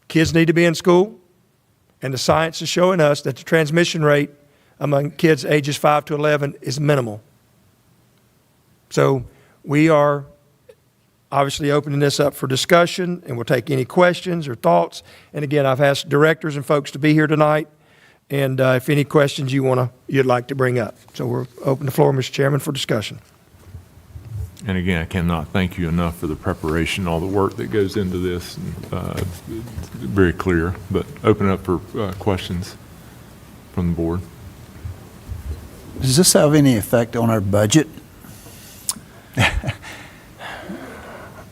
Kids need to be in school, and the science is showing us that the transmission rate among kids ages 5 to 11 is minimal. So we are obviously opening this up for discussion, and we'll take any questions or thoughts. And again, I've asked directors and folks to be here tonight, and if any questions you'd like to bring up. So we're open the floor, Mr. Chairman, for discussion. And again, I cannot thank you enough for the preparation, all the work that goes into this. Very clear, but open up for questions from the board. Does this have any effect on our budget?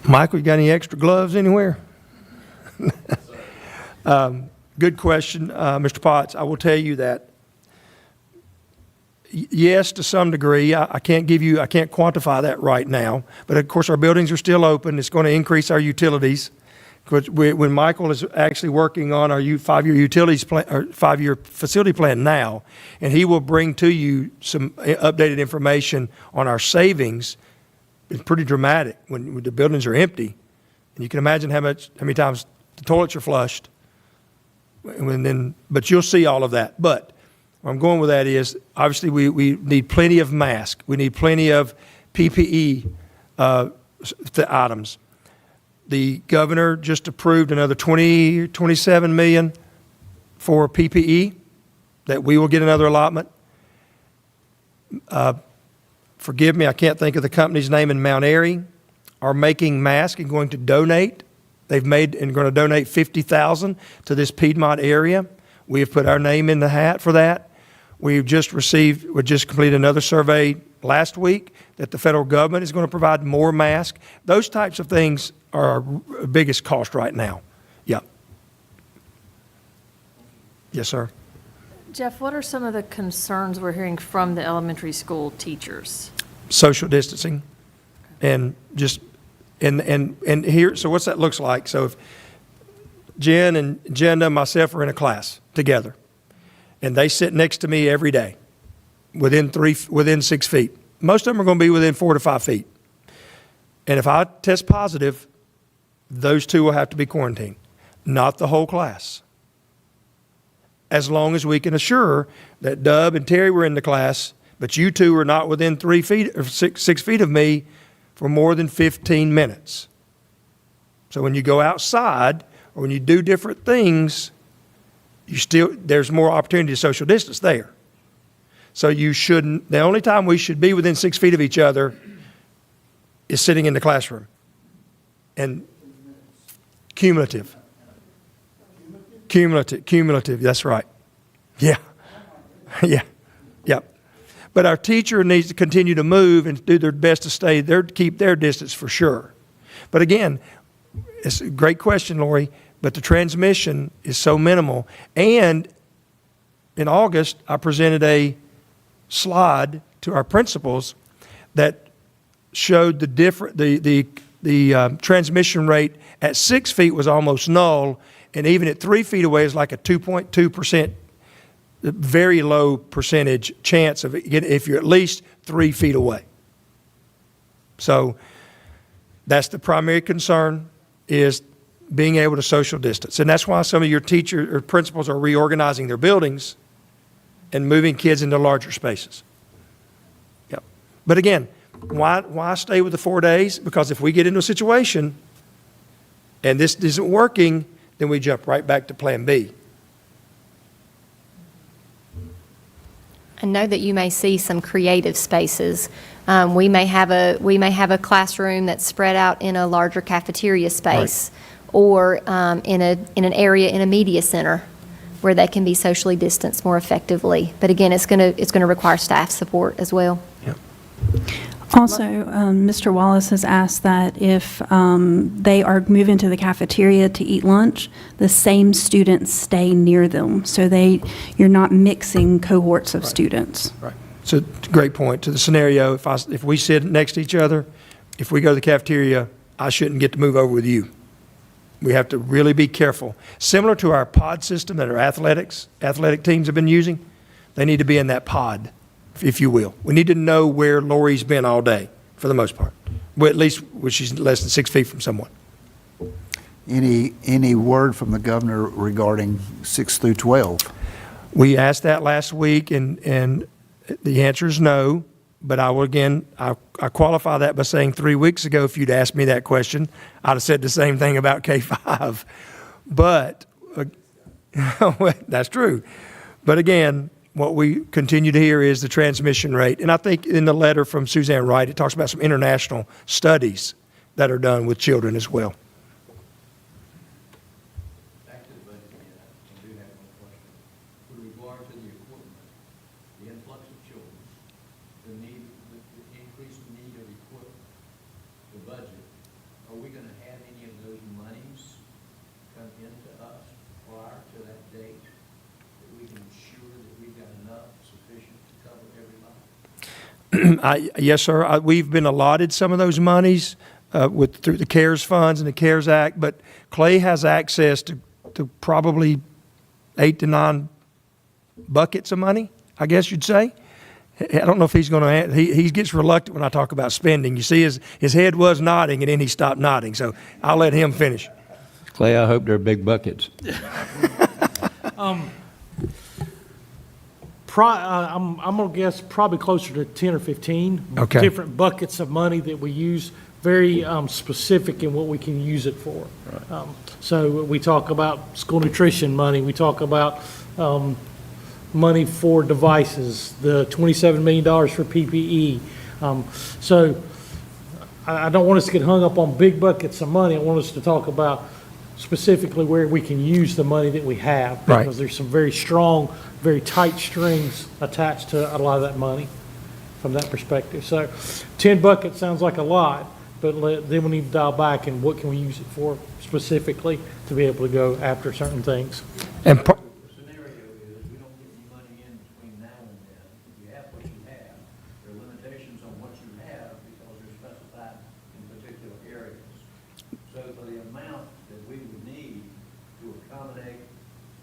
Michael, you got any extra gloves anywhere? Good question, Mr. Potts. I will tell you that, yes, to some degree. I can't quantify that right now. But of course, our buildings are still open. It's going to increase our utilities. Because when Michael is actually working on our 5-year utilities plan, or 5-year facility plan now, and he will bring to you some updated information on our savings. It's pretty dramatic when the buildings are empty, and you can imagine how many times the toilets are flushed. But you'll see all of that. But where I'm going with that is, obviously, we need plenty of masks. We need plenty of PPE items. The governor just approved another $27 million for PPE, that we will get another allotment. Forgive me, I can't think of the company's name in Mount Airy, are making masks and going to donate. They've made and going to donate 50,000 to this Piedmont area. We have put our name in the hat for that. We just completed another survey last week that the federal government is going to provide more masks. Those types of things are our biggest cost right now. Yeah. Yes, sir. Jeff, what are some of the concerns we're hearing from the elementary school teachers? Social distancing, and just and here. So what's that looks like? So if Jen and Jenna and myself are in a class together, and they sit next to me every day, within 6 feet. Most of them are going to be within 4 to 5 feet. And if I test positive, those two will have to be quarantined, not the whole class. As long as we can assure that Dub and Terry were in the class, but you two are not within 3 feet or 6 feet of me for more than 15 minutes. So when you go outside or when you do different things, there's more opportunity to social distance there. So the only time we should be within 6 feet of each other is sitting in the classroom. And cumulative, that's right. Yeah. But our teacher needs to continue to move and do their best to stay there, to keep their distance for sure. But again, it's a great question, Lori, but the transmission is so minimal. And in August, I presented a slide to our principals that showed the transmission rate at 6 feet was almost null, and even at 3 feet away is like a 2.2%, very low percentage chance of it if you're at least 3 feet away. So that's the primary concern, is being able to social distance. And that's why some of your teachers or principals are reorganizing their buildings and moving kids into larger spaces. Yep. But again, why stay with the 4 days? Because if we get into a situation and this isn't working, then we jump right back to plan B. I know that you may see some creative spaces. We may have a classroom that's spread out in a larger cafeteria space, right, or in an area in a media center where they can be socially distanced more effectively. But again, it's going to require staff support as well. Yep. Also, Mr. Wallace has asked that if they are moving to the cafeteria to eat lunch, the same students stay near them, so you're not mixing cohorts of students. Right. So, great point. To the scenario, if we sit next to each other, if we go to the cafeteria, I shouldn't get to move over with you. We have to really be careful. Similar to our pod system that our athletic teams have been using, they need to be in that pod, if you will. We need to know where Lori's been all day, for the most part. Well, at least when she's less than 6 feet from someone. Any word from the governor regarding 6 through 12? We asked that last week, and the answer is no. But I qualify that by saying 3 weeks ago, if you'd asked me that question, I'd have said the same thing about K-5. But that's true. But again, what we continue to hear is the transmission rate. And I think in the letter from Suzanne Wright, it talks about some international studies that are done with children as well. Back to the budget, I do have one question. With regard to the equipment, the influx of children, the increased need of equipment, the budget, are we going to have any of those monies come into us prior to that date that we can ensure that we've got enough sufficient to cover everybody? Yes, sir. We've been allotted some of those monies through the CARES funds and the CARES Act, but Clay has access to probably 8 to 9 buckets of money, I guess you'd say. I don't know if he's going to, he gets reluctant when I talk about spending. You see, his head was nodding, and then he stopped nodding, so I'll let him finish. Clay, I hope they're big buckets. I'm going to guess probably closer to 10 or 15 Okay. different buckets of money that we use, very specific in what we can use it for. So we talk about school nutrition money, we talk about money for devices, the $27 million for PPE. So I don't want us to get hung up on big buckets of money. I want us to talk about specifically where we can use the money that we have. Right. Because there's some very strong, very tight strings attached to a lot of that money from that perspective. So 10 buckets sounds like a lot, but then we need to dial back and what can we use it for specifically to be able to go after certain things. And The scenario is we don't get any money in between now and then. You have what you have. There are limitations on what you have because they're specified in particular areas. So for the amount that we would need to accommodate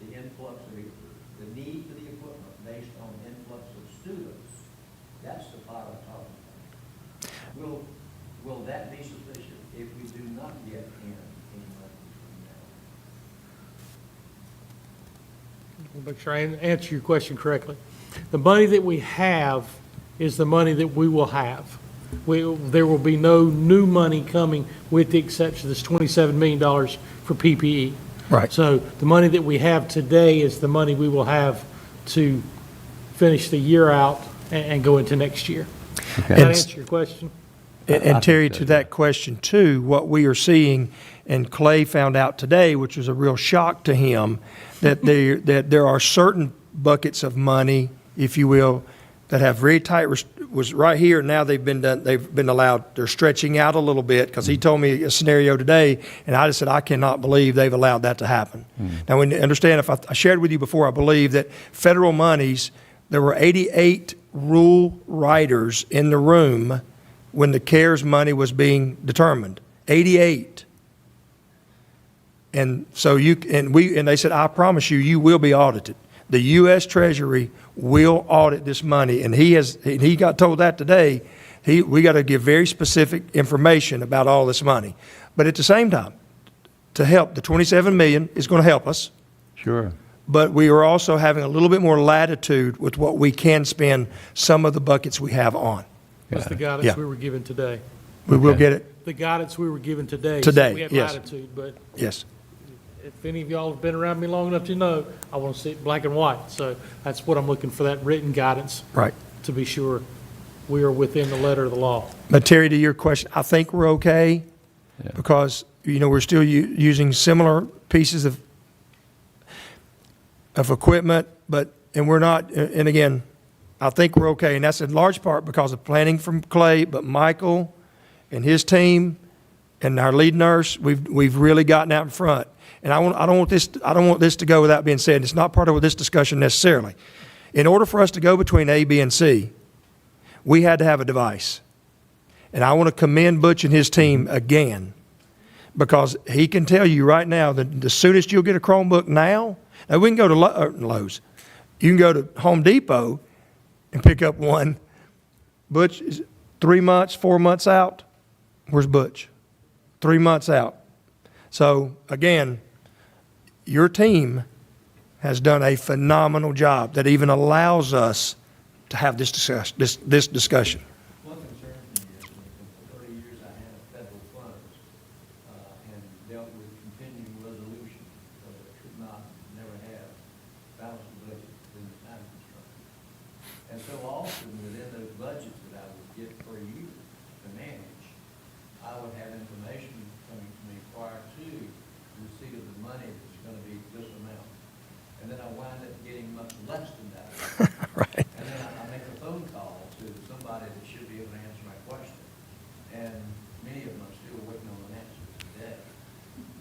the influx of the need for the equipment based on influx of students, that's the part I'm talking about. Will that be sufficient if we do not get in any money between now and then? I'll make sure I answer your question correctly. The money that we have is the money that we will have. There will be no new money coming with the exception of this $27 million for PPE. Right. So the money that we have today is the money we will have to finish the year out and go into next year. Does that answer your question? And Terry, to that question too, what we are seeing, and Clay found out today, which was a real shock to him, that there are certain buckets of money, if you will, that have very tight, was right here, now they've been allowed, they're stretching out a little bit, because he told me a scenario today, and I just said, I cannot believe they've allowed that to happen. Now, when you understand, if I shared with you before, I believe that federal monies, there were 88 rule writers in the room when the CARES money was being determined, 88. And so they said, I promise you, you will be audited. The U.S. Treasury will audit this money, and he got told that today. We got to give very specific information about all this money. But at the same time, to help, the $27 million is going to help us. Sure. But we are also having a little bit more latitude with what we can spend some of the buckets we have on. That's the guidance Yeah. we were given today. We will get it. The guidance we were given today. Today, So we have yes. latitude, but Yes. if any of y'all have been around me long enough to know, I want to see it black and white. So that's what I'm looking for, that written guidance. Right. To be sure we are within the letter of the law. But Terry, to your question, I think we're okay because, we're still using similar pieces of equipment, and we're not, and again, I think we're okay. And that's in large part because of planning from Clay, but Michael and his team and our lead nurse, we've really gotten out in front. And I don't want this to go without being said. It's not part of this discussion necessarily. In order for us to go between A, B, and C, we had to have a device. And I want to commend Butch and his team again, because he can tell you right now that the soonest you'll get a Chromebook now we can go to Lowe's. You can go to Home Depot and pick up one. Butch is 3 months, 4 months out. Where's Butch? 3 months out. So again, your team has done a phenomenal job that even allows us to have this discussion. One concern to me is that for 30 years I had federal funds and dealt with continuing resolution, could not, never have balanced budget within the time constraint. And so often within those budgets that I would get per year to manage, I would have information coming to me prior to the receipt of the money that's going to be this amount. And then I wind up getting much less than that. Right. And then I make a phone call to somebody that should be able to answer my question. And many of them are still waiting on an answer today.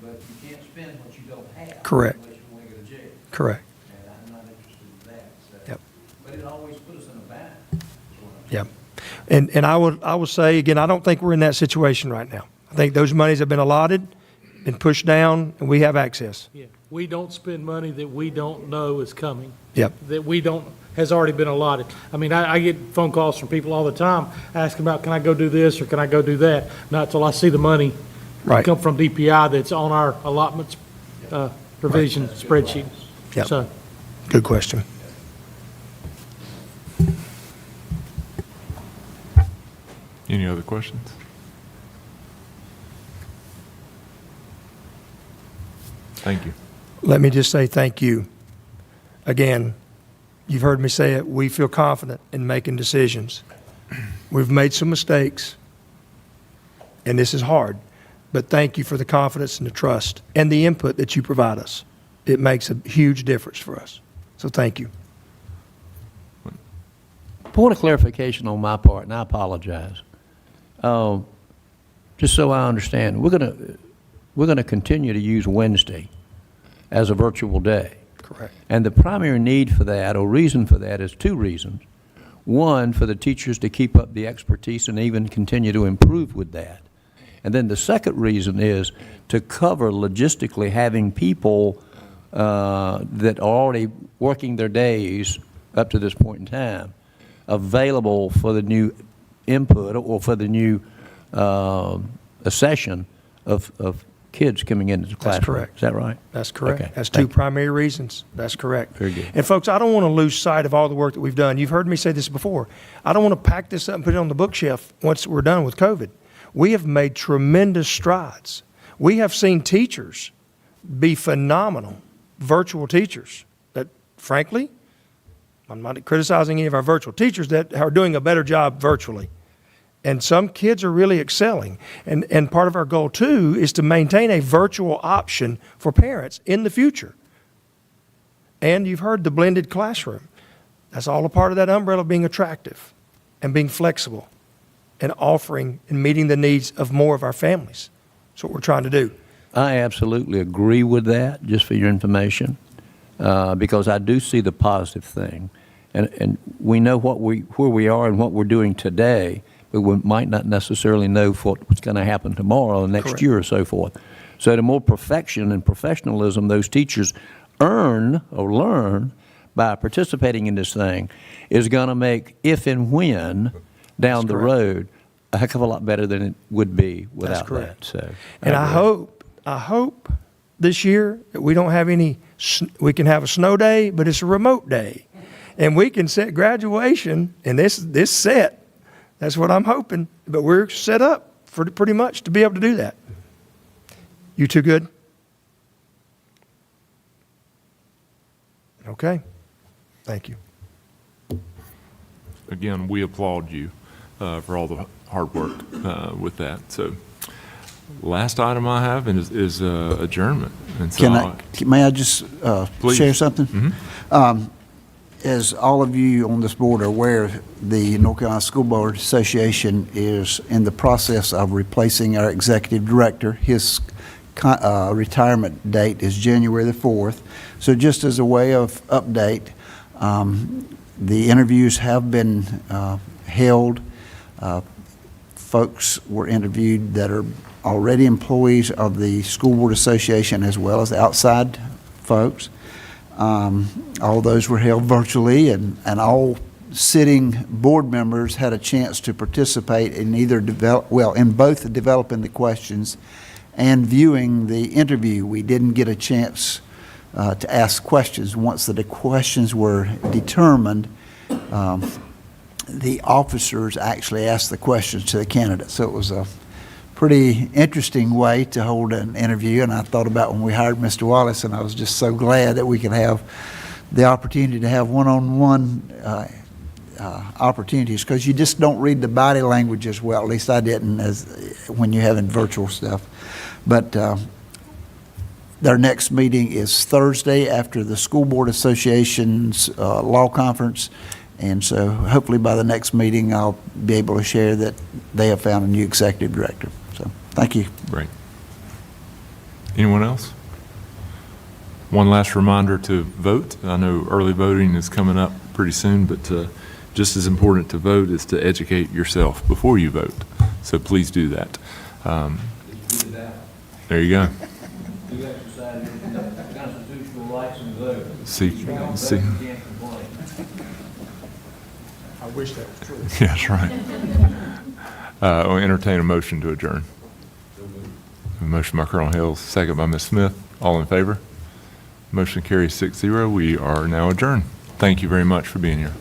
But you can't spend what you don't have. Correct. Unless you want to go to jail. Correct. And I'm not interested in that. So. Yep. But it always puts us in a bind. That's what I'm Yep. saying. And I will say, again, I don't think we're in that situation right now. I think those monies have been allotted, been pushed down, and we have access. Yeah, we don't spend money that we don't know is coming. Yep. That we don't, has already been allotted. I mean, I get phone calls from people all the time asking about, can I go do this or can I go do that? Not till I see the money Right. come from DPI that's on our allotments, provision spreadsheet. Yep. So, Good question. Any other questions? Thank you. Let me just say thank you. Again, you've heard me say it, we feel confident in making decisions. We've made some mistakes, and this is hard, but thank you for the confidence and the trust and the input that you provide us. It makes a huge difference for us. So thank you. Point of clarification on my part, and I apologize. Just so I understand, we're going to continue to use Wednesday as a virtual day. Correct. And the primary need for that, or reason for that, is two reasons. One, for the teachers to keep up the expertise and even continue to improve with that. And then the second reason is to cover logistically having people that are already working their days up to this point in time available for the new input or for the new session of kids coming into the classroom. That's correct. Is that right? That's correct. Okay. That's Thank two you. primary reasons. That's correct. Very good. And folks, I don't want to lose sight of all the work that we've done. You've heard me say this before. I don't want to pack this up and put it on the bookshelf once we're done with COVID. We have made tremendous strides. We have seen teachers be phenomenal virtual teachers that, frankly, I'm not criticizing any of our virtual teachers that are doing a better job virtually. And some kids are really excelling. And part of our goal, too, is to maintain a virtual option for parents in the future. And you've heard the blended classroom. That's all a part of that umbrella of being attractive and being flexible and offering and meeting the needs of more of our families. That's what we're trying to do. I absolutely agree with that, just for your information, because I do see the positive thing. And we know where we are and what we're doing today, but we might not necessarily know what's going to happen tomorrow or next Correct. year or so forth. So the more perfection and professionalism those teachers earn or learn by participating in this thing is going to make, if and when, down the correct. road, a heck of a lot better than it would be without correct. that. So, And I hope this year that we don't have we can have a snow day, but it's a remote day. And we can set graduation and this set. That's what I'm hoping. But we're set up for pretty much to be able to do that. You two good? Okay. Thank you. Again, we applaud you for all the hard work with that. So, last item I have is adjournment. And so May I just Please. share something? As all of you on this board are aware, the North Carolina School Board Association is in the process of replacing our executive director. His retirement date is January the 4th. So just as a way of update, the interviews have been held. Folks were interviewed that are already employees of the School Board Association as well as outside folks. All those were held virtually, and all sitting board members had a chance to participate in in both developing the questions and viewing the interview. We didn't get a chance to ask questions. Once the questions were determined, the officers actually asked the questions to the candidates. So it was a pretty interesting way to hold an interview, and I thought about when we hired Mr. Wallace, and I was just so glad that we could have the opportunity to have one-on-one opportunities, because you just don't read the body language as well. At least I didn't when you're having virtual stuff. But their next meeting is Thursday after the School Board Association's law conference. And so hopefully by the next meeting, I'll be able to share that they have found a new executive director. So thank you. Great. Anyone else? One last reminder to vote. I know early voting is coming up pretty soon, but just as important to vote is to educate yourself before you vote. So please do that. There you go. You exercise your constitutional rights and vote. See. I wish that was true. Yes, right. I'll entertain a motion to adjourn. A motion by Colonel Hales, second by Ms. Smith. All in favor? Motion carries 6-0. We are now adjourned. Thank you very much for being here.